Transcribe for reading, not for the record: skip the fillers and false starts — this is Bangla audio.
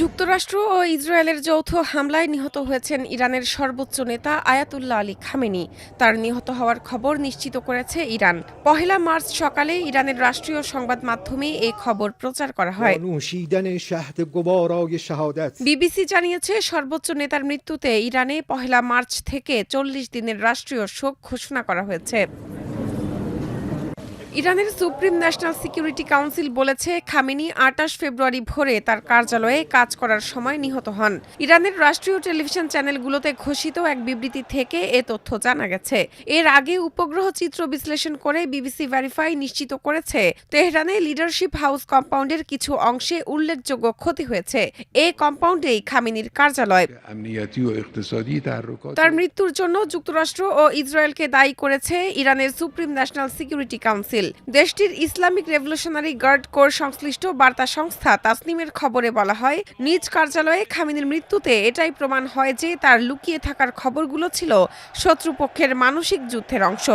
যুক্তরাষ্ট্র ও ইসরায়েলের যৌথ হামলায় নিহত হয়েছেন ইরানের সর্বোচ্চ নেতা আয়াতুল্লাহ আলী খামেনি। তার নিহত হওয়ার খবর নিশ্চিত করেছে ইরান। ১ মার্চ সকালে ইরানের রাষ্ট্রীয় সংবাদ মাধ্যমে এই খবর প্রচার করা হয়। বিবিসি জানিয়েছে, সর্বোচ্চ নেতার মৃত্যুতে ইরানে ১ মার্চ থেকে ৪০ দিনের রাষ্ট্রীয় শোক ঘোষণা করা হয়েছে। ইরানের সুপ্রিম ন্যাশনাল সিকিউরিটি কাউন্সিল বলেছে, খামেনি ২৮ ফেব্রুয়ারি ভোরে তার কার্যালয়ে কাজ করার সময় নিহত হন। ইরানের রাষ্ট্রীয় টেলিভিশন চ্যানেলগুলোতে ঘোষিত এক বিবৃতি থেকে এ তথ্য জানা গেছে। এর আগে উপগ্রহ চিত্র বিশ্লেষণ করে বিবিসি ভেরিফাই নিশ্চিত করেছে, তেহরানে লিডারশিপ হাউস কম্পাউন্ডের কিছু অংশে উল্লেখযোগ্য ক্ষতি হয়েছে। এ কম্পাউন্ডেই খামেনির কার্যালয়। তার মৃত্যুর জন্য যুক্তরাষ্ট্র ও ইসরায়েলকে দায়ী করেছে ইরানের সুপ্রিম ন্যাশনাল সিকিউরিটি কাউন্সিল। দেশটির ইসলামিক রেভলিউশনারি গার্ড কোর সংশ্লিষ্ট বার্তা সংস্থা তাসনিমের খবরে বলা হয়, নিজ কার্যালয়ে খামেনির মৃত্যুতে এটাই প্রমাণ হয় যে তার লুকিয়ে থাকার খবরগুলো ছিল শত্রুপক্ষের মানসিক যুদ্ধের অংশ।